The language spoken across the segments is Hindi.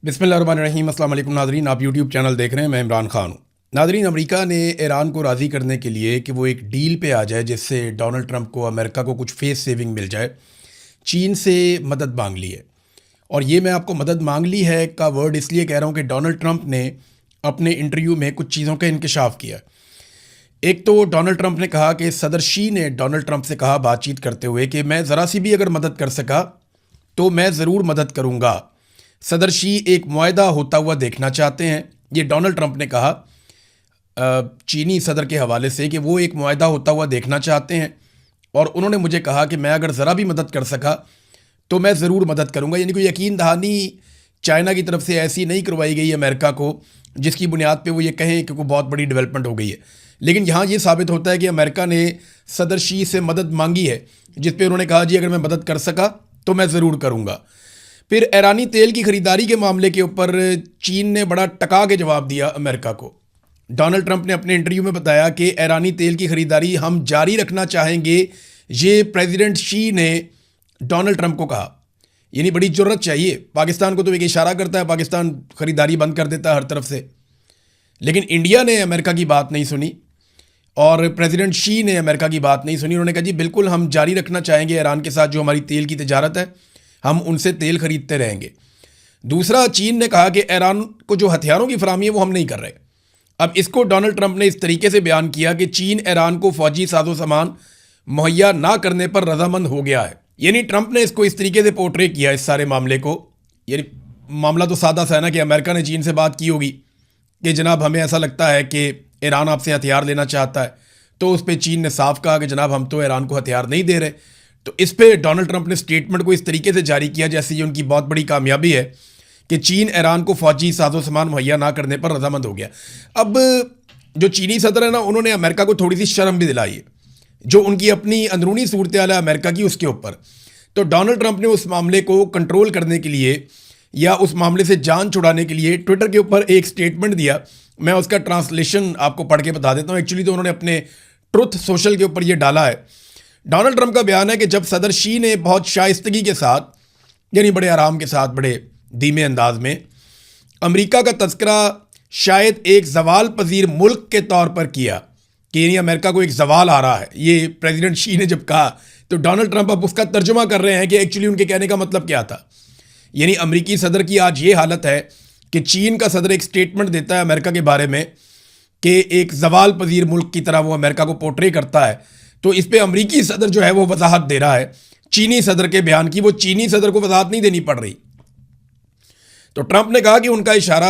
बिस्मिल्लाहिर्रहमानिर्रहीम। अस्सलाम वालेकुम नाज़रीन, आप यूट्यूब चैनल देख रहे हैं। मैं इमरान खान हूँ। नाज़रीन, अमेरिका ने ईरान को राज़ी करने के लिए कि वो एक डील पे आ जाए जिससे डोनाल्ड ट्रंप को, अमेरिका को कुछ फेस सेविंग मिल जाए, चीन से मदद मांग ली है। और ये मैं आपको मदद मांग ली है का वर्ड इसलिए कह रहा हूँ कि डोनाल्ड ट्रंप ने अपने इंटरव्यू में कुछ चीज़ों का इंकशाफ किया। एक तो डोनाल्ड ट्रंप ने कहा कि सदर शी ने डोनाल्ड ट्रंप से कहा बातचीत करते हुए कि मैं ज़रा सी भी अगर मदद कर सका तो मैं ज़रूर मदद करूँगा। सदर शी एक मुआहदा होता हुआ देखना चाहते हैं, ये डोनाल्ड ट्रंप ने कहा चीनी सदर के हवाले से कि वो एक मुआहदा होता हुआ देखना चाहते हैं। और उन्होंने मुझे कहा कि मैं अगर ज़रा भी मदद कर सका तो मैं ज़रूर मदद करूँगा। यानी कोई यकीन दहानी चाइना की तरफ से ऐसी नहीं करवाई गई अमेरिका को जिसकी बुनियाद पे वो ये कहें कि कोई बहुत बड़ी डेवलपमेंट हो गई है। लेकिन यहाँ ये साबित होता है कि अमेरिका ने सदर शी से मदद मांगी है, जिस पे उन्होंने कहा जी अगर मैं मदद कर सका तो मैं ज़रूर करूँगा। फिर ईरानी तेल की ख़रीदारी के मामले के ऊपर चीन ने बड़ा टका के जवाब दिया अमेरिका को। डोनाल्ड ट्रंप ने अपने इंटरव्यू में बताया कि ईरानी तेल की ख़रीदारी हम जारी रखना चाहेंगे, ये प्रेसिडेंट शी ने डोनाल्ड ट्रंप को कहा। यानी बड़ी जुर्रत चाहिए। पाकिस्तान को तो एक इशारा करता है, पाकिस्तान ख़रीदारी बंद कर देता है हर तरफ से। लेकिन इंडिया ने अमेरिका की बात नहीं सुनी और प्रेसिडेंट शी ने अमेरिका की बात नहीं सुनी। उन्होंने कहा जी बिल्कुल हम जारी रखना चाहेंगे ईरान के साथ जो हमारी तेल की तिजारत है, हम उनसे तेल खरीदते रहेंगे। दूसरा, चीन ने कहा कि ईरान को जो हथियारों की फराहमी है वो हम नहीं कर रहे। अब इसको डोनाल्ड ट्रंप ने इस तरीके से बयान किया कि चीन ईरान को फौजी साजो सामान मुहैया ना करने पर रजामंद हो गया है। यानी ट्रंप ने इसको इस तरीके से पोर्ट्रे किया इस सारे मामले को। यानी मामला तो सादा सा है ना कि अमेरिका ने चीन से बात की होगी कि जनाब हमें ऐसा लगता है कि ईरान आपसे हथियार लेना चाहता है, तो उस पर चीन ने साफ कहा कि जनाब हम तो ईरान को हथियार नहीं दे रहे। तो इस पे डोनाल्ड ट्रंप ने स्टेटमेंट को इस तरीके से जारी किया जैसे ये उनकी बहुत बड़ी कामयाबी है कि चीन ईरान को फौजी साजो सामान मुहैया ना करने पर रजामंद हो गया। अब जो चीनी सदर है ना, उन्होंने अमेरिका को थोड़ी सी शर्म भी दिलाई है जो उनकी अपनी अंदरूनी सूरत हाल है अमेरिका की उसके ऊपर। तो डोनाल्ड ट्रंप ने उस मामले को कंट्रोल करने के लिए या उस मामले से जान छुड़ाने के लिए ट्विटर के ऊपर एक स्टेटमेंट दिया। मैं उसका ट्रांसलेशन आपको पढ़ के बता देता हूँ। एक्चुअली तो उन्होंने अपने ट्रुथ सोशल के ऊपर ये डाला है। डोनाल्ड ट्रंप का बयान है कि जब सदर शी ने बहुत शाइस्तगी के साथ, यानी बड़े आराम के साथ, बड़े धीमे अंदाज में अमेरिका का तस्करा शायद एक जवाल पजीर मुल्क के तौर पर किया कि यानी अमेरिका को एक जवाल आ रहा है, ये प्रेसिडेंट शी ने जब कहा, तो डोनाल्ड ट्रंप अब उसका तर्जुमा कर रहे हैं कि एक्चुअली उनके कहने का मतलब क्या था। यानी अमेरिकी सदर की आज ये हालत है कि चीन का सदर एक स्टेटमेंट देता है अमेरिका के बारे में कि एक जवाल पजीर मुल्क की तरह वो अमेरिका को पोर्ट्रे करता है। तो इस पे अमेरिकी सदर जो है वो वजाहत दे रहा है चीनी सदर के बयान की। वो चीनी सदर को वजाहत नहीं देनी पड़ रही। तो ट्रंप ने कहा कि उनका इशारा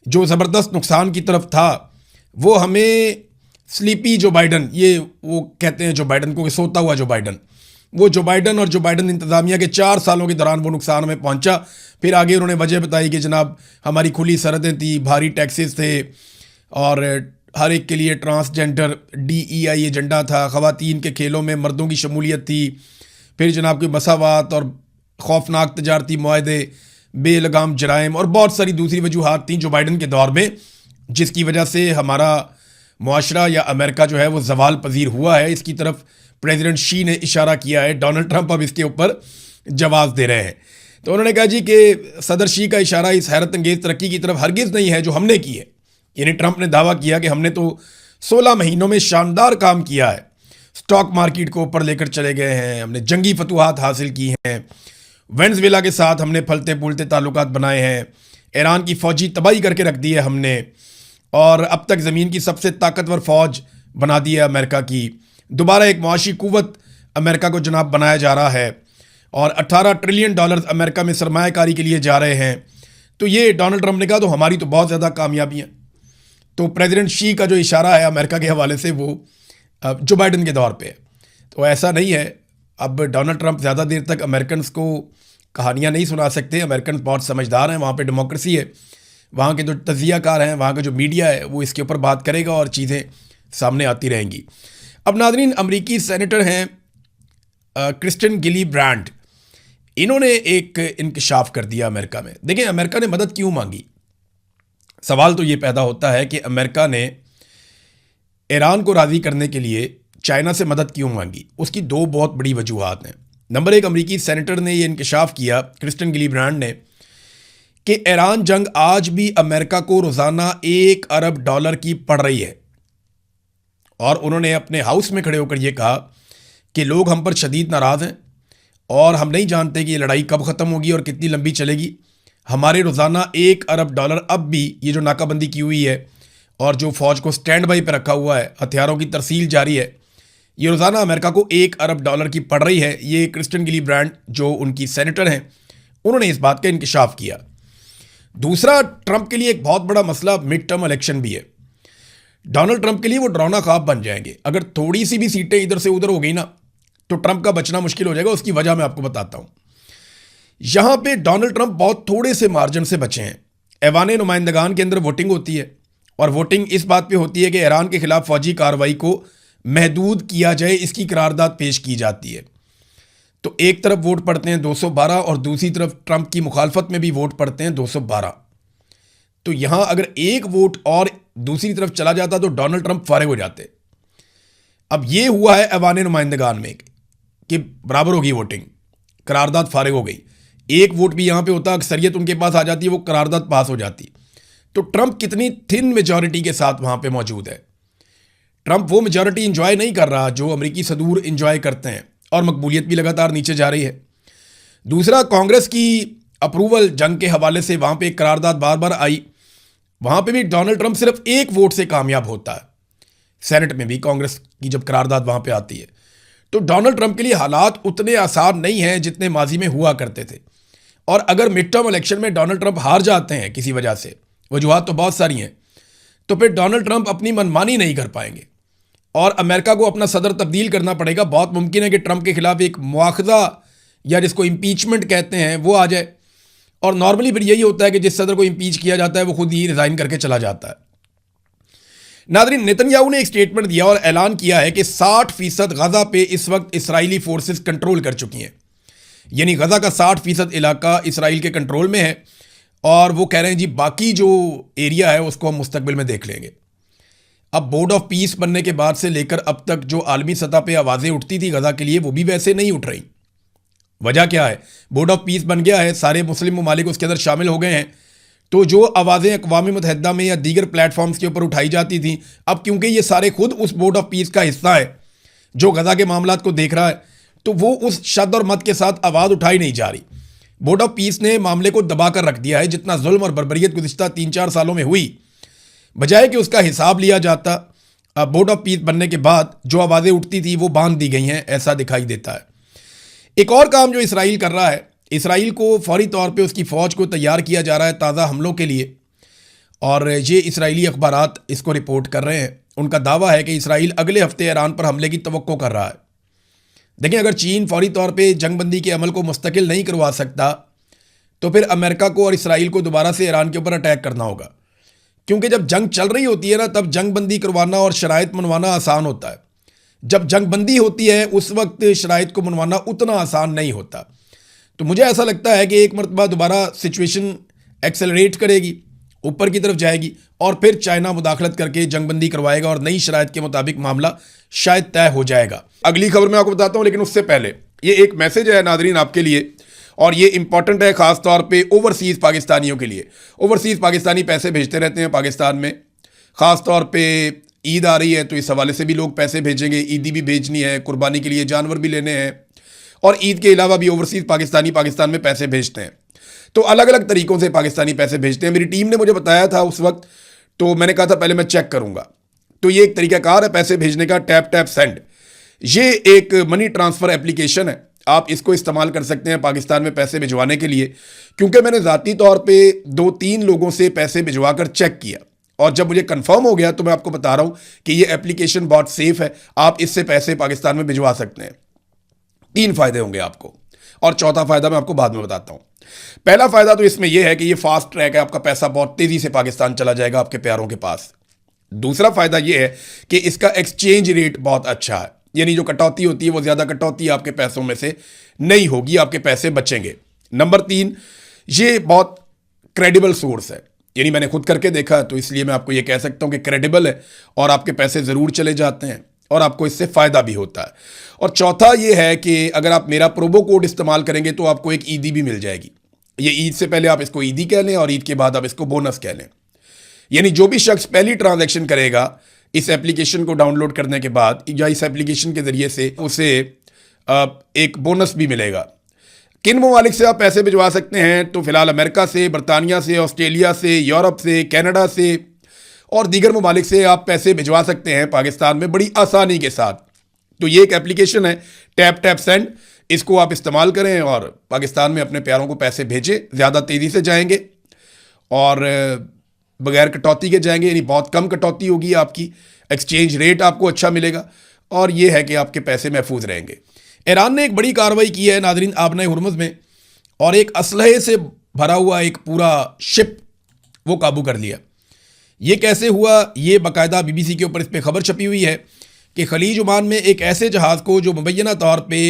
जो ज़बरदस्त नुकसान की तरफ था वो हमें स्लीपी जो बाइडन, ये वो कहते हैं जो बाइडन को, सोता हुआ जो बाइडन, वो जो बाइडन और जो बाइडन इंतज़ामिया के 4 सालों के दौरान वो नुकसान में पहुंचा। फिर आगे उन्होंने वजह बताई कि जनाब हमारी खुली सरहदें थी, भारी टैक्सेस थे और हर एक के लिए ट्रांसजेंडर DEI एजेंडा था, ख़वातीन के खेलों में मर्दों की शमूलियत थी। फिर जनाब की मसावात और खौफनाक तजारती मुआहदे, बेलगाम जराइम और बहुत सारी दूसरी वजूहात थी जो बाइडन के दौर में, जिसकी वजह से हमारा मुआशरा या अमेरिका जो है वो जवाल पजीर हुआ है। इसकी तरफ प्रेसिडेंट शी ने इशारा किया है। डोनाल्ड ट्रंप अब इसके ऊपर जवाब दे रहे हैं। तो उन्होंने कहा जी कि सदर शी का इशारा इस हैरत अंगेज़ तरक्की की तरफ हरगिज़ नहीं है जो हमने की है। यानी ट्रंप ने दावा किया कि हमने तो 16 महीनों में शानदार काम किया है, स्टॉक मार्केट को ऊपर लेकर चले गए हैं, हमने जंगी फतूहात हासिल की हैं, वेनेज़ुएला के साथ हमने फलते फूलते ताल्लुकात बनाए हैं, ईरान की फ़ौजी तबाही करके रख दी है हमने, और अब तक ज़मीन की सबसे ताकतवर फ़ौज बना दी है अमेरिका की। दोबारा एक मुआशी कुव्वत अमेरिका को जनाब बनाया जा रहा है और 18 ट्रिलियन डॉलर अमेरिका में सरमायाकारी के लिए जा रहे हैं। तो ये डोनाल्ड ट्रंप ने कहा तो हमारी तो बहुत ज़्यादा कामयाबियाँ। तो प्रेसिडेंट शी का जो इशारा है अमेरिका के हवाले से वो जो बाइडन के दौर पे है। तो ऐसा नहीं है। अब डोनाल्ड ट्रंप ज़्यादा देर तक अमेरिकन्स को कहानियाँ नहीं सुना सकते। अमेरिकन बहुत समझदार हैं, वहाँ पे डेमोक्रेसी है, वहाँ के जो तजियाकार हैं, वहाँ का जो मीडिया है वो इसके ऊपर बात करेगा और चीज़ें सामने आती रहेंगी। अब नाज़रीन, अमरीकी सेनेटर हैं क्रिस्टियन गिलीब्रांड, इन्होंने एक इंकशाफ कर दिया अमेरिका में। देखें अमेरिका ने मदद क्यों मांगी। सवाल तो ये पैदा होता है कि अमेरिका ने ईरान को राज़ी करने के लिए चाइना से मदद क्यों मांगी। उसकी 2 बहुत बड़ी वजूहात हैं। नंबर 1, अमरीकी सेनेटर ने ये इंकशाफ किया, क्रिस्टियन गिलीब्रांड ने, कि ईरान जंग आज भी अमेरिका को रोजाना $1 अरब की पड़ रही है। और उन्होंने अपने हाउस में खड़े होकर यह कहा कि लोग हम पर शदीद नाराज हैं और हम नहीं जानते कि ये लड़ाई कब ख़त्म होगी और कितनी लंबी चलेगी। हमारे रोज़ाना $1 अरब अब भी ये जो नाकाबंदी की हुई है और जो फ़ौज को स्टैंड बाई पर रखा हुआ है, हथियारों की तरसील जारी है, ये रोज़ाना अमेरिका को $1 अरब की पड़ रही है। ये क्रिस्टियन गिलीब्रांड जो उनकी सेनेटर हैं, उन्होंने इस बात का इंकशाफ किया। दूसरा, ट्रंप के लिए एक बहुत बड़ा मसला मिड टर्म इलेक्शन भी है। डोनाल्ड ट्रंप के लिए वो डरावना ख्वाब बन जाएंगे। अगर थोड़ी सी भी सीटें इधर से उधर हो गई ना, तो ट्रंप का बचना मुश्किल हो जाएगा। उसकी वजह मैं आपको बताता हूं। यहां पे डोनाल्ड ट्रंप बहुत थोड़े से मार्जिन से बचे हैं। ऐवान नुमाइंदगान के अंदर वोटिंग होती है और वोटिंग इस बात पे होती है कि ईरान के खिलाफ फौजी कार्रवाई को महदूद किया जाए, इसकी करारदाद पेश की जाती है। तो एक तरफ वोट पड़ते हैं 212 और दूसरी तरफ ट्रंप की मुखालफत में भी वोट पड़ते हैं 212। तो यहां अगर एक वोट और दूसरी तरफ चला जाता तो डोनाल्ड ट्रंप फारिग हो जाते। अब यह हुआ है ऐवान नुमाइंदगान में कि बराबर होगी वोटिंग, करारदाद फारिग हो गई। एक वोट भी यहां पे होता, अक्सरियत उनके पास आ जाती है, वो करारदाद पास हो जाती। तो ट्रंप कितनी थिन मेजॉरिटी के साथ वहां पे मौजूद है। ट्रंप वो मेजॉरिटी इंजॉय नहीं कर रहा जो अमेरिकी सदूर इंजॉय करते हैं और मकबूलियत भी लगातार नीचे जा रही है। दूसरा, कांग्रेस की अप्रूवल जंग के हवाले से वहां पे एक करारदाद बार बार आई, वहां पे भी डोनाल्ड ट्रंप सिर्फ एक वोट से कामयाब होता है। सेनेट में भी कांग्रेस की जब करारदाद वहां पे आती है, तो डोनाल्ड ट्रंप के लिए हालात उतने आसान नहीं हैं जितने माजी में हुआ करते थे। और अगर मिड टर्म इलेक्शन में डोनाल्ड ट्रंप हार जाते हैं किसी वजह से, वजूहात तो बहुत सारी हैं, तो फिर डोनाल्ड ट्रंप अपनी मनमानी नहीं कर पाएंगे और अमेरिका को अपना सदर तब्दील करना पड़ेगा। बहुत मुमकिन है कि ट्रंप के खिलाफ एक मुआखजा या जिसको इम्पीचमेंट कहते हैं वो आ जाए। और नॉर्मली फिर यही होता है कि जिस सदर को इम्पीच किया जाता है वो खुद ही रिजाइन करके चला जाता है। नादरीन, नेतन्याहू ने एक स्टेटमेंट दिया और ऐलान किया है कि 60% गजा पे इस वक्त इसराइली फोर्सेस कंट्रोल कर चुकी हैं। यानी गजा का 60% इलाका इसराइल के कंट्रोल में है और वो कह रहे हैं जी बाकी जो एरिया है उसको हम मुस्तकबिल में देख लेंगे। अब बोर्ड ऑफ पीस बनने के बाद से लेकर अब तक जो आलमी सतह पे आवाज़ें उठती थी गजा के लिए, वो भी वैसे नहीं उठ रही। वजह क्या है? बोर्ड ऑफ पीस बन गया है, सारे मुस्लिम ममालिक उसके अंदर शामिल हो गए हैं, तो जो आवाज़ें अक़वाम मुत्तहिदा में या दीगर प्लेटफॉर्म्स के ऊपर उठाई जाती थी, अब क्योंकि ये सारे खुद उस बोर्ड ऑफ पीस का हिस्सा है जो गजा के मामलात को देख रहा है, तो वो उस शद और मत के साथ आवाज़ उठाई नहीं जा रही। बोर्ड ऑफ पीस ने मामले को दबा कर रख दिया है। जितना जुल्म और बर्बरियत गुज़िश्ता 3-4 सालों में हुई, बजाय कि उसका हिसाब लिया जाता, बोर्ड ऑफ पीस बनने के बाद जो आवाज़ें उठती थी वो बांध दी गई हैं, ऐसा दिखाई देता है। एक और काम जो इसराइल कर रहा है, इसराइल को फौरी तौर पे उसकी फ़ौज को तैयार किया जा रहा है ताज़ा हमलों के लिए। और ये इसराइली अखबारात इसको रिपोर्ट कर रहे हैं। उनका दावा है कि इसराइल अगले हफ्ते ईरान पर हमले की तवक्को कर रहा है। देखिए, अगर चीन फौरी तौर पे जंगबंदी के अमल को मुस्तकिल नहीं करवा सकता, तो फिर अमेरिका को और इसराइल को दोबारा से ईरान के ऊपर अटैक करना होगा। क्योंकि जब जंग चल रही होती है ना, तब जंगबंदी करवाना और शराइत मनवाना आसान होता है। जब जंगबंदी होती है उस वक्त शराइत को मनवाना उतना आसान नहीं होता। तो मुझे ऐसा लगता है कि एक मरतबा दोबारा सिचुएशन एक्सेलरेट करेगी, ऊपर की तरफ जाएगी और फिर चाइना मुदाखलत करके जंगबंदी करवाएगा और नई शराइत के मुताबिक मामला शायद तय हो जाएगा। अगली खबर मैं आपको बताता हूँ, लेकिन उससे पहले ये एक मैसेज है नादरीन आपके लिए, और ये इंपॉर्टेंट है ख़ास तौर पे ओवरसीज़ पाकिस्तानियों के लिए। ओवरसीज़ पाकिस्तानी पैसे भेजते रहते हैं पाकिस्तान में, ख़ास तौर पे ईद आ रही है तो इस हवाले से भी लोग पैसे भेजेंगे। ईदी भी भेजनी है, कुर्बानी के लिए जानवर भी लेने हैं, और ईद के अलावा भी ओवरसीज़ पाकिस्तानी पाकिस्तान में पैसे भेजते हैं। तो अलग अलग तरीक़ों से पाकिस्तानी पैसे भेजते हैं। मेरी टीम ने मुझे बताया था उस वक्त, तो मैंने कहा था पहले मैं चेक करूँगा। तो ये एक तरीक़ाकार है पैसे भेजने का, टैप टैप सेंड। ये एक मनी ट्रांसफ़र एप्लीकेशन है, आप इसको इस्तेमाल कर सकते हैं पाकिस्तान में पैसे भिजवाने के लिए। क्योंकि मैंने ज़ाती तौर पे 2-3 लोगों से पैसे भिजवा कर चेक किया, और जब मुझे कंफर्म हो गया तो मैं आपको बता रहा हूँ कि ये एप्लीकेशन बहुत सेफ है। आप इससे पैसे पाकिस्तान में भिजवा सकते हैं। 3 फ़ायदे होंगे आपको, और चौथा फ़ायदा मैं आपको बाद में बताता हूँ। पहला फ़ायदा तो इसमें यह है कि ये फास्ट ट्रैक है, आपका पैसा बहुत तेज़ी से पाकिस्तान चला जाएगा आपके प्यारों के पास। दूसरा फ़ायदा यह है कि इसका एक्सचेंज रेट बहुत अच्छा है, यानी जो कटौती होती है वो ज़्यादा कटौती आपके पैसों में से नहीं होगी, आपके पैसे बचेंगे। नंबर 3, ये बहुत क्रेडिबल सोर्स है, यानी मैंने खुद करके देखा तो इसलिए मैं आपको ये कह सकता हूँ कि क्रेडिबल है, और आपके पैसे ज़रूर चले जाते हैं और आपको इससे फ़ायदा भी होता है। और चौथा ये है कि अगर आप मेरा प्रोमो कोड इस्तेमाल करेंगे तो आपको एक ईदी भी मिल जाएगी। ये ईद से पहले आप इसको ईदी कह लें और ईद के बाद आप इसको बोनस कह लें। यानी जो भी शख्स पहली ट्रांजैक्शन करेगा इस एप्लीकेशन को डाउनलोड करने के बाद या इस एप्लीकेशन के ज़रिए से उसे एक बोनस भी मिलेगा। किन ममालिक से आप पैसे भिजवा सकते हैं? तो फिलहाल अमेरिका से, बरतानिया से, ऑस्ट्रेलिया से, यूरोप से, कनाडा से और दीगर ममालिक से आप पैसे भिजवा सकते हैं पाकिस्तान में बड़ी आसानी के साथ। तो ये एक एप्लीकेशन है, टैप टैप सेंड। इसको आप इस्तेमाल करें और पाकिस्तान में अपने प्यारों को पैसे भेजें। ज़्यादा तेज़ी से जाएंगे और बगैर कटौती के जाएंगे, यानी बहुत कम कटौती होगी आपकी, एक्सचेंज रेट आपको अच्छा मिलेगा और ये है कि आपके पैसे महफूज रहेंगे। ईरान ने एक बड़ी कार्रवाई की है नादरीन आबना हुर्मुज़ में, और एक असलहे से भरा हुआ एक पूरा शिप वो काबू कर लिया। ये कैसे हुआ? ये बाकायदा BBC के ऊपर इस पर खबर छपी हुई है कि खलीज ओमान में एक ऐसे जहाज़ को जो मुबैना तौर पे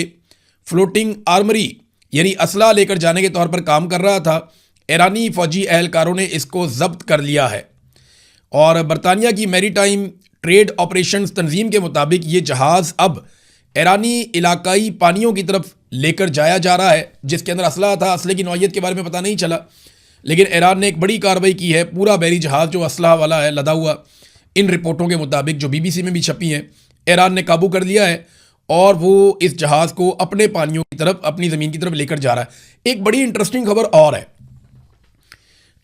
फ्लोटिंग आर्मरी यानी असला लेकर जाने के तौर पर काम कर रहा था, ईरानी फ़ौजी एहलकारों ने इसको जब्त कर लिया है। और बरतानिया की मैरीटाइम ट्रेड ऑपरेशंस तंजीम के मुताबिक ये जहाज़ अब ईरानी इलाकाई पानियों की तरफ लेकर जाया जा रहा है, जिसके अंदर असला था। असले की नौइयत के बारे में पता नहीं चला, लेकिन ईरान ने एक बड़ी कार्रवाई की है। पूरा बहरी जहाज़ जो असला वाला है लदा हुआ, इन रिपोर्टों के मुताबिक जो BBC में भी छपी हैं, ईरान ने काबू कर लिया है और वो इस जहाज़ को अपने पानियों की तरफ, अपनी ज़मीन की तरफ लेकर जा रहा है। एक बड़ी इंटरेस्टिंग खबर और है,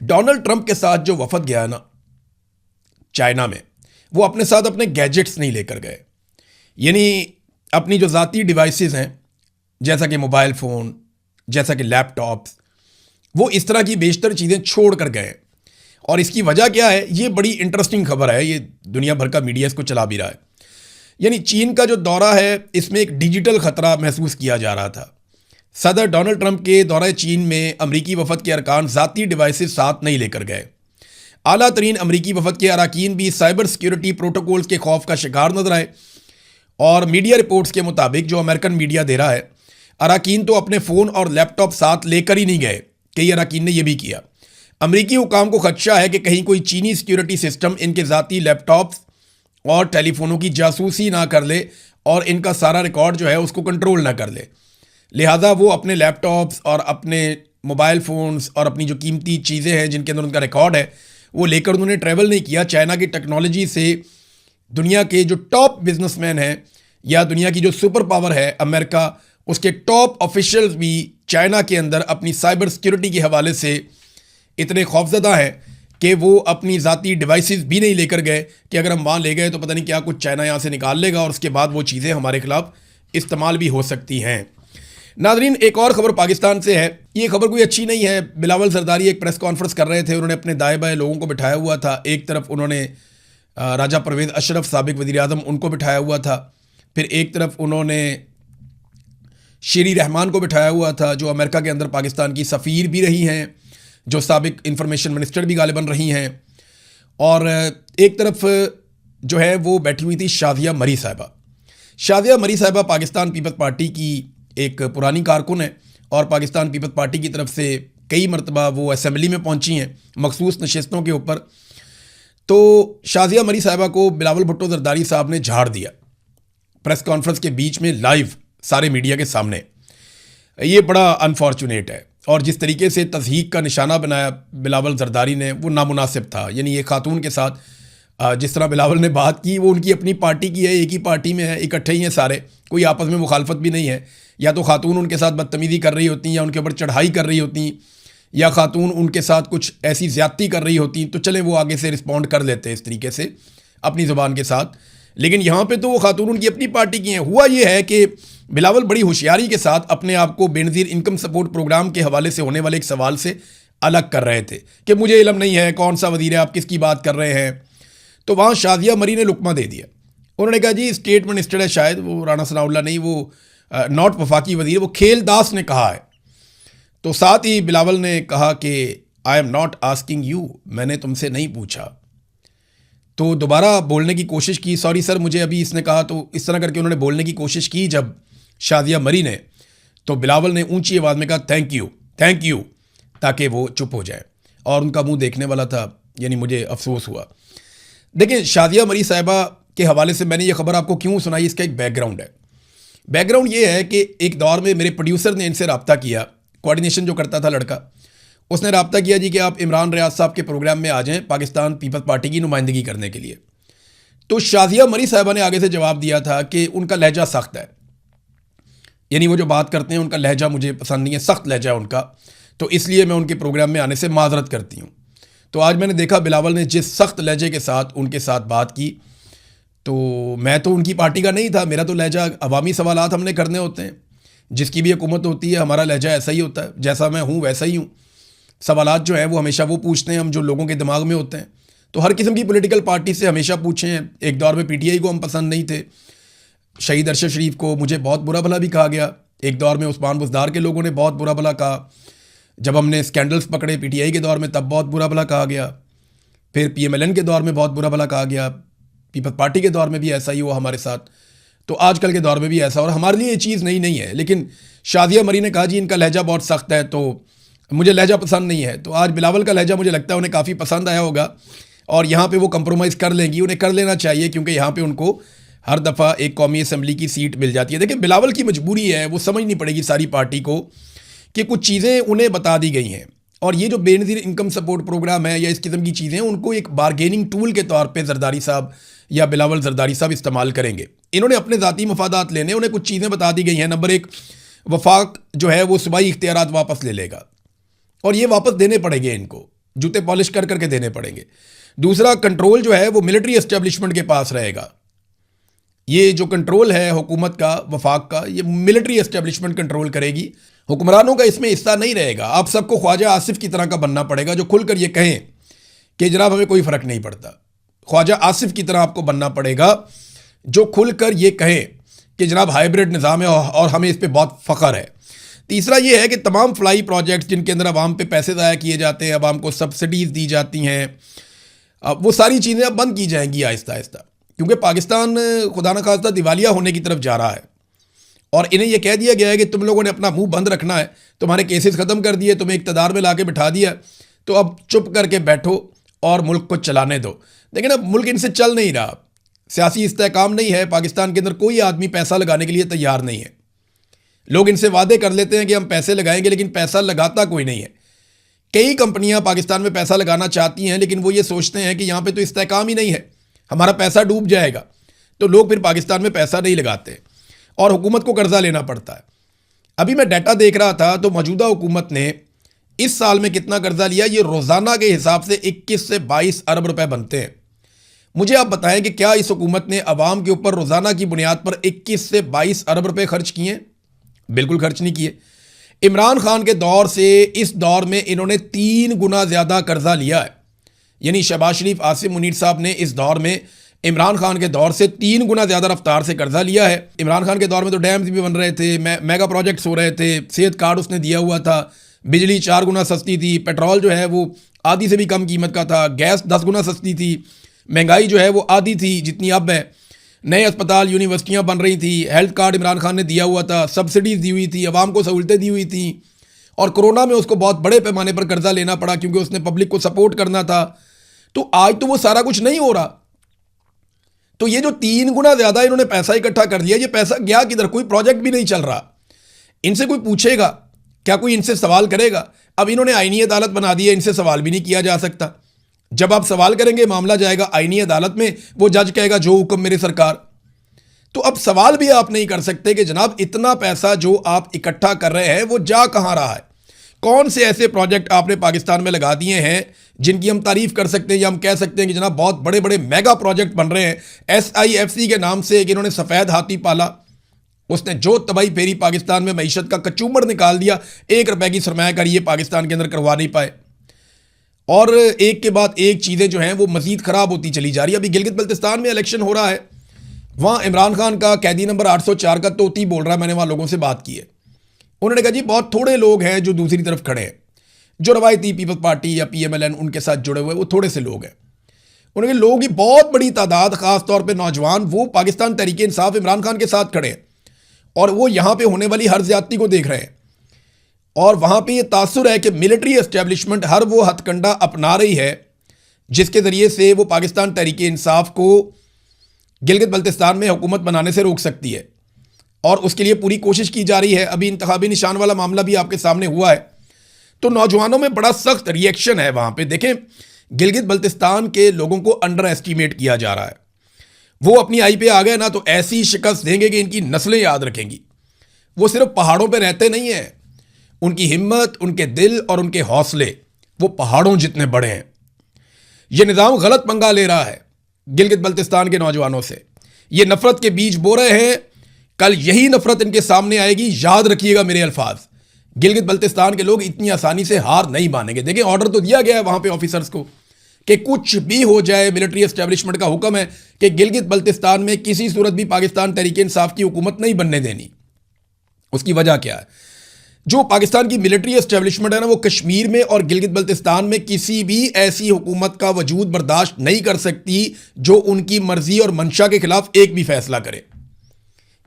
डोनाल्ड ट्रंप के साथ जो वफद गया ना चाइना में, वो अपने साथ अपने गैजेट्स नहीं लेकर गए। यानी अपनी जो ज़ाती डिवाइसेस हैं, जैसा कि मोबाइल फ़ोन, जैसा कि लैपटॉप्स, वो इस तरह की बेशतर चीज़ें छोड़ कर गए। और इसकी वजह क्या है? ये बड़ी इंटरेस्टिंग खबर है, ये दुनिया भर का मीडिया इसको चला भी रहा है। यानी चीन का जो दौरा है, इसमें एक डिजिटल ख़तरा महसूस किया जा रहा था। सदर डोनाल्ड ट्रंप के दौरे चीन में अमरीकी वफद के अरकान ज़ाती डिवाइसेस साथ नहीं लेकर गए। आला तरीन अमरीकी वफद के अरकान भी साइबर सिक्योरिटी प्रोटोकॉल्स के खौफ का शिकार नजर आए। और मीडिया रिपोर्ट्स के मुताबिक, जो अमेरिकन मीडिया दे रहा है, अरकान तो अपने फ़ोन और लैपटॉप साथ लेकर ही नहीं गए। कई अरकान ने यह भी किया। अमरीकी हुकाम को खदशा है कि कहीं कोई चीनी सिक्योरिटी सिस्टम इनके ज़ाती लैपटॉप्स और टेलीफोनों की जासूसी ना कर ले और इनका सारा रिकॉर्ड जो है उसको कंट्रोल ना कर ले। लिहाजा वो अपने लैपटॉप्स और अपने मोबाइल फ़ोन्स और अपनी जो कीमती चीज़ें हैं जिनके अंदर उनका रिकॉर्ड है, वो लेकर उन्होंने ट्रैवल नहीं किया। चाइना की टेक्नोलॉजी से दुनिया के जो टॉप बिजनेसमैन हैं या दुनिया की जो सुपर पावर है अमेरिका, उसके टॉप ऑफिशियल्स भी चाइना के अंदर अपनी साइबर सिक्योरिटी के हवाले से इतने खौफजदा हैं कि वो अपनी ज़ाती डिवाइसेस भी नहीं लेकर गए कि अगर हम वहाँ ले गए तो पता नहीं क्या कुछ चाइना यहाँ से निकाल लेगा और उसके बाद वो चीज़ें हमारे खिलाफ इस्तेमाल भी हो सकती हैं। नादरीन, एक और ख़बर पाकिस्तान से है। ये खबर कोई अच्छी नहीं है। बिलावल जरदारी एक प्रेस कॉन्फ्रेंस कर रहे थे, उन्होंने अपने दाएं बाएं लोगों को बिठाया हुआ था। एक तरफ उन्होंने राजा परवेज़ अशरफ साबिक वज़ीर आज़म उनको बिठाया हुआ था, फिर एक तरफ उन्होंने शेरी रहमान को बिठाया हुआ था जो अमेरिका के अंदर पाकिस्तान की सफ़ीर भी रही हैं, जो साबिक इंफॉर्मेशन मिनिस्टर भी गालिबन रही हैं, और एक तरफ जो है वो बैठी हुई थी शादिया मरी साहिबा। शादिया मरी साहिबा पाकिस्तान पीपल्स पार्टी की एक पुरानी कारकुन है और पाकिस्तान पीपल्स पार्टी की तरफ से कई मरतबा वो असेंबली में पहुंची हैं मखसूस नशिस्तों के ऊपर। तो शादिया मरी साहिबा को बिलावल भुट्टो जरदारी साहब ने झाड़ दिया प्रेस कॉन्फ्रेंस के बीच में, लाइव सारे मीडिया के सामने। ये बड़ा अनफॉर्चुनेट है और जिस तरीके से तज़हीक का निशाना बनाया बिलावल जरदारी ने, वो नामुनासिब था। यानी ये खातून के साथ जिस तरह बिलावल ने बात की, वो उनकी अपनी पार्टी की है, एक ही पार्टी में है, इकट्ठे ही हैं सारे, कोई आपस में मुखालफत भी नहीं है। या तो खातून उनके साथ बदतमीज़ी कर रही होती या उनके ऊपर चढ़ाई कर रही होती, या खातून उनके साथ कुछ ऐसी ज़्यादती कर रही होती, तो चलें वो आगे से रिस्पॉन्ड कर लेते इस तरीके से अपनी ज़ुबान के साथ। लेकिन यहाँ पे तो वो खातून उनकी अपनी पार्टी की हैं। हुआ ये है कि बिलावल बड़ी होशियारी के साथ अपने आप को बेनज़ीर इनकम सपोर्ट प्रोग्राम के हवाले से होने वाले एक सवाल से अलग कर रहे थे कि मुझे इल्म नहीं है कौन सा वज़ीर है, आप किसकी बात कर रहे हैं। तो वहाँ शादिया मरी ने लुकमा दे दिया। उन्होंने कहा जी स्टेट मिनिस्टर है, शायद वो राना सनाउल्लाह नहीं, वो नॉट वफाकी वज़ीर, वो खेलदास ने कहा है। तो साथ ही बिलावल ने कहा कि I am not asking you, मैंने तुमसे नहीं पूछा। तो दोबारा बोलने की कोशिश की, सॉरी सर मुझे अभी इसने कहा, तो इस तरह करके उन्होंने बोलने की कोशिश की जब शादिया मरी ने, तो बिलावल ने ऊंची आवाज़ में कहा थैंक यू, ताकि वो चुप हो जाए और उनका मुंह देखने वाला था। यानी मुझे अफसोस हुआ। देखिए, शादिया मरी साहिबा के हवाले से मैंने ये खबर आपको क्यों सुनाई, इसका एक बैकग्राउंड है। बैकग्राउंड ये है कि एक दौर में मेरे प्रोड्यूसर ने इनसे रब्ता किया, कोऑर्डिनेशन जो करता था लड़का, उसने रब्ता किया जी कि आप इमरान रियाज साहब के प्रोग्राम में आ जाएं पाकिस्तान पीपल्स पार्टी की नुमाइंदगी करने के लिए। तो शाजिया मरी साहबा ने आगे से जवाब दिया था कि उनका लहजा सख्त है, यानी वो जो बात करते हैं उनका लहजा मुझे पसंद नहीं है, सख्त लहजा उनका, तो इसलिए मैं उनके प्रोग्राम में आने से माजरत करती हूँ। तो आज मैंने देखा बिलावल ने जिस सख्त लहजे के साथ उनके साथ बात की, तो मैं तो उनकी पार्टी का नहीं था, मेरा तो लहजा अवामी सवालात हमने करने होते हैं, जिसकी भी हुकूमत होती है हमारा लहजा ऐसा ही होता है, जैसा मैं हूँ वैसा ही हूँ। सवालात जो हैं वो हमेशा वो पूछते हैं हम जो लोगों के दिमाग में होते हैं। तो हर किस्म की पॉलिटिकल पार्टी से हमेशा पूछे हैं। एक दौर में पीटीआई को हम पसंद नहीं थे, शहीद अरशद शरीफ को मुझे बहुत बुरा भला भी कहा गया। एक दौर में उस्मान बुज़दार के लोगों ने बहुत बुरा भला कहा। जब हमने स्कैंडल्स पकड़े पीटीआई के दौर में तब बहुत बुरा भला कहा गया। फिर पीएमएलएन के दौर में बहुत बुरा भला कहा गया। पीपल्स पार्टी के दौर में भी ऐसा ही हुआ हमारे साथ, तो आजकल के दौर में भी ऐसा। और हमारे लिए ये चीज़ नहीं है। लेकिन शाजिया मरी ने कहा जी इनका लहजा बहुत सख्त है, तो मुझे लहजा पसंद नहीं है। तो आज बिलावल का लहजा मुझे लगता है उन्हें काफ़ी पसंद आया होगा और यहाँ पे वो कंप्रोमाइज़ कर लेंगी, उन्हें कर लेना चाहिए, क्योंकि यहाँ पे उनको हर दफ़ा एक कौमी असम्बली की सीट मिल जाती है। देखिए बिलावल की मजबूरी है, वो समझनी पड़ेगी सारी पार्टी को कि कुछ चीज़ें उन्हें बता दी गई हैं, और ये जो बेनज़ीर इनकम सपोर्ट प्रोग्राम है या इस किस्म की चीज़ें उनको एक बारगेनिंग टूल के तौर पे जरदारी साहब या बिलावल जरदारी साहब इस्तेमाल करेंगे। इन्होंने अपने ज़ाती मफादात लेने, उन्हें कुछ चीज़ें बता दी गई हैं। नंबर एक, वफाक जो है वो सूबाई इख्तियारात वापस ले लेगा, और ये वापस देने पड़ेंगे, इनको जूते पॉलिश कर करके देने पड़ेंगे। दूसरा, कंट्रोल जो है वो मिलिट्री एस्टेब्लिशमेंट के पास रहेगा। ये जो कंट्रोल है हुकूमत का, वफाक का, ये मिलिट्री एस्टेब्लिशमेंट कंट्रोल करेगी। हुक्मरानों का इसमें हिस्सा नहीं रहेगा। आप सबको ख्वाजा आसिफ की तरह का बनना पड़ेगा, जो खुलकर ये कहें कि जनाब हमें कोई फ़र्क नहीं पड़ता। ख्वाजा आसिफ की तरह आपको बनना पड़ेगा, जो खुलकर ये कहें कि जनाब हाइब्रिड निज़ाम है और हमें इस पर बहुत फ़ख्र है। तीसरा ये है कि तमाम फ्लाई प्रोजेक्ट्स जिनके अंदर अवाम पे पैसे ज़ाया किए जाते हैं, अवाम को सब्सिडीज़ दी जाती हैं, वो सारी चीज़ें अब बंद की जाएंगी आहिस्ता आहिस्ता, क्योंकि पाकिस्तान खुदा न खास्ता दिवालिया होने की तरफ जा रहा है। और इन्हें यह कह दिया गया है कि तुम लोगों ने अपना मुंह बंद रखना है, तुम्हारे केसेस ख़त्म कर दिए, तुम्हें इक़्तिदार में ला के बिठा दिया, तो अब चुप करके बैठो और मुल्क को चलाने दो। लेकिन अब मुल्क इनसे चल नहीं रहा, सियासी इस्तेहकाम नहीं है पाकिस्तान के अंदर, कोई आदमी पैसा लगाने के लिए तैयार नहीं है। लोग इनसे वादे कर लेते हैं कि हम पैसे लगाएंगे, लेकिन पैसा लगाता कोई नहीं है। कई कंपनियां पाकिस्तान में पैसा लगाना चाहती हैं, लेकिन वो ये सोचते हैं कि यहाँ पे तो इस्तेहकाम ही नहीं है, हमारा पैसा डूब जाएगा, तो लोग फिर पाकिस्तान में पैसा नहीं लगाते और हुकूमत को कर्जा लेना पड़ता है। अभी मैं डाटा देख रहा था तो मौजूदा हुकूमत ने इस साल में कितना कर्जा लिया, ये रोज़ाना के हिसाब से 21 से 22 अरब रुपए बनते हैं। मुझे आप बताएं कि क्या इस हुकूमत ने अवाम के ऊपर रोज़ाना की बुनियाद पर 21 से 22 अरब रुपए खर्च किए? बिल्कुल खर्च नहीं किए। इमरान खान के दौर से इस दौर में इन्होंने 3 गुना ज़्यादा कर्जा लिया है। यानी शहबाज शरीफ, आसिम मुनीर साहब ने इस दौर में इमरान खान के दौर से 3 गुना ज़्यादा रफ्तार से कर्जा लिया है। इमरान खान के दौर में तो डैम्स भी बन रहे थे, मेगा प्रोजेक्ट्स हो रहे थे, सेहत कार्ड उसने दिया हुआ था, बिजली 4 गुना सस्ती थी, पेट्रोल जो है वो आधी से भी कम कीमत का था, गैस 10 गुना सस्ती थी, महंगाई जो है वो आधी थी जितनी अब है, नए अस्पताल यूनिवर्सिटियाँ बन रही थी, हेल्थ कार्ड इमरान खान ने दिया हुआ था, सब्सिडीज़ दी हुई थी, आवाम को सहूलतें दी हुई थी। और कोरोना में उसको बहुत बड़े पैमाने पर कर्जा लेना पड़ा क्योंकि उसने पब्लिक को सपोर्ट करना था। तो आज तो वो सारा कुछ नहीं हो रहा। तो ये जो 3 गुना ज़्यादा इन्होंने पैसा इकट्ठा कर दिया, ये पैसा गया किधर? कोई प्रोजेक्ट भी नहीं चल रहा। इनसे कोई पूछेगा क्या? कोई इनसे सवाल करेगा? अब इन्होंने आईनी अदालत बना दी है, इनसे सवाल भी नहीं किया जा सकता। जब आप सवाल करेंगे मामला जाएगा आईनी अदालत में, वो जज कहेगा जो हुक्म मेरी सरकार। तो अब सवाल भी आप नहीं कर सकते कि जनाब इतना पैसा जो आप इकट्ठा कर रहे हैं वो जा कहाँ रहा है? कौन से ऐसे प्रोजेक्ट आपने पाकिस्तान में लगा दिए हैं जिनकी हम तारीफ कर सकते हैं या हम कह सकते हैं कि जनाब बहुत बड़े बड़े मेगा प्रोजेक्ट बन रहे हैं। SIFC के नाम से कि इन्होंने सफ़ेद हाथी पाला, उसने जो तबाही फेरी पाकिस्तान में मईशत का कचूमर निकाल दिया, 1 रुपए की सरमायाकारी ये पाकिस्तान के अंदर करवा नहीं पाए। और एक के बाद एक चीज़ें जो हैं वो मज़ीद ख़राब होती चली जा रही है। अभी गिलगित बल्तिस्तान में इलेक्शन हो रहा है, वहाँ इमरान खान का कैदी नंबर 804 का तोती बोल रहा है। मैंने वहाँ लोगों से बात की है, उन्होंने कहा जी बहुत थोड़े लोग हैं जो दूसरी तरफ खड़े हैं, जो रवायती पीपल्स पार्टी या PMLN उनके साथ जुड़े हुए वो थोड़े से लोग हैं। उन्होंने लोगों की बहुत बड़ी तादाद, ख़ास तौर पे नौजवान, वो पाकिस्तान तहरीक इंसाफ इमरान खान के साथ खड़े हैं और वो यहाँ पे होने वाली हर ज्यादती को देख रहे हैं। और वहाँ पे ये तासुर है कि मिलिट्री एस्टेब्लिशमेंट हर वो हथकंडा अपना रही है जिसके ज़रिए से वो पाकिस्तान तहरीक इंसाफ को गिलगित बल्तिस्तान में हुकूमत बनाने से रोक सकती है, और उसके लिए पूरी कोशिश की जा रही है। अभी इंतखाबी निशान वाला मामला भी आपके सामने हुआ है। तो नौजवानों में बड़ा सख्त रिएक्शन है वहाँ पे। देखें, गिलगित बल्तिस्तान के लोगों को अंडर एस्टिमेट किया जा रहा है। वो अपनी आई पे आ गए ना तो ऐसी शिकस्त देंगे कि इनकी नस्लें याद रखेंगी। वो सिर्फ पहाड़ों पे रहते नहीं हैं, उनकी हिम्मत, उनके दिल और उनके हौसले वो पहाड़ों जितने बड़े हैं। ये निज़ाम गलत पंगा ले रहा है गिलगित बल्तिस्तान के नौजवानों से। ये नफरत के बीज बो रहे हैं, कल यही नफरत इनके सामने आएगी। याद रखिएगा मेरे अल्फाज, गिलगित बल्तिस्तान के लोग इतनी आसानी से हार नहीं मानेंगे। देखिए, ऑर्डर तो दिया गया है वहां पे ऑफिसर्स को कि कुछ भी हो जाए, मिलिट्री एस्टेब्लिशमेंट का हुक्म है कि गिलगित बल्तिस्तान में किसी सूरत भी पाकिस्तान तहरीक इंसाफ की हुकूमत नहीं बनने देनी। उसकी वजह क्या है? जो पाकिस्तान की मिलिट्री एस्टेब्लिशमेंट है ना, वो कश्मीर में और गिलगित बल्तिस्तान में किसी भी ऐसी हुकूमत का वजूद बर्दाश्त नहीं कर सकती जो उनकी मर्जी और मंशा के खिलाफ एक भी फैसला करे।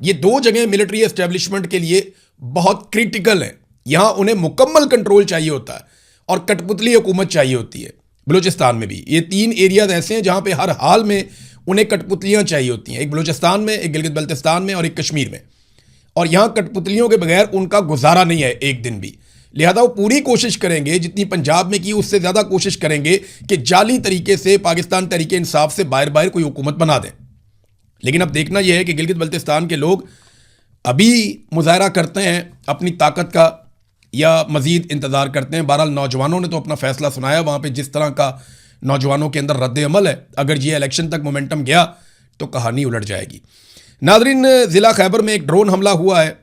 ये दो जगह मिलिट्री एस्टेब्लिशमेंट के लिए बहुत क्रिटिकल है। यहां उन्हें मुकम्मल कंट्रोल चाहिए होता है और कठपुतली हुकूमत चाहिए होती है। बलूचिस्तान में भी ये 3 एरियाज ऐसे हैं जहां पे हर हाल में उन्हें कठपुतलियां चाहिए होती हैं, एक बलूचिस्तान में, एक गिलगित बल्तिस्तान में और एक कश्मीर में। और यहां कठपुतलियों के बगैर उनका गुजारा नहीं है एक दिन भी। लिहाजा वो पूरी कोशिश करेंगे, जितनी पंजाब में की उससे ज़्यादा कोशिश करेंगे कि जाली तरीके से पाकिस्तान तहरीक इंसाफ से बाहर बाहर कोई हुकूमत बना दें। लेकिन अब देखना यह है कि गिलगित बल्तिस्तान के लोग अभी मुजाहरा करते हैं अपनी ताकत का या मज़ीद इंतज़ार करते हैं। बहरहाल नौजवानों ने तो अपना फैसला सुनाया। वहाँ पे जिस तरह का नौजवानों के अंदर रद्द अमल है, अगर ये इलेक्शन तक मोमेंटम गया तो कहानी उलट जाएगी। नाज़रीन, ज़िला खैबर में एक ड्रोन हमला हुआ है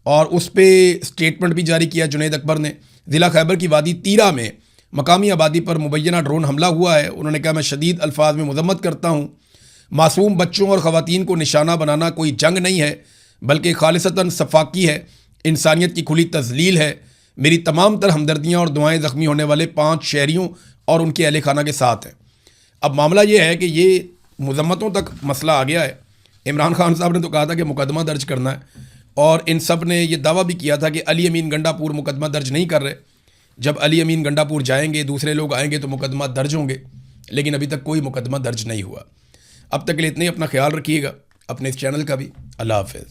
और उस पर स्टेटमेंट भी जारी किया जुनैद अकबर ने। ज़िला खैबर की वादी तीरा में मकामी आबादी पर मुबैना ड्रोन हमला हुआ है। उन्होंने कहा, मैं शदीद अल्फाज में मज़म्मत करता हूँ। मासूम बच्चों और ख़वातीन को निशाना बनाना कोई जंग नहीं है, बल्कि खालिसतन सफाकी है, इंसानियत की खुली तज़लील है। मेरी तमाम तर हमदर्दियाँ और दुआएं ज़ख्मी होने वाले 5 शहरियों और उनके अहले खाना के साथ हैं। अब मामला ये है कि ये मज़म्मतों तक मसला आ गया है। इमरान खान साहब ने तो कहा था कि मुकदमा दर्ज करना है, और इन सब ने यह दावा भी किया था कि अली अमीन गंडापुर मुकदमा दर्ज नहीं कर रहे। जब अली अमीन गंडापुर जाएंगे, दूसरे लोग आएंगे तो मुकदमा दर्ज होंगे, लेकिन अभी तक कोई मुकदमा दर्ज नहीं हुआ। अब तक के लिए इतना ही। अपना ख्याल रखिएगा, अपने इस चैनल का भी। अल्लाह हाफ़िज़।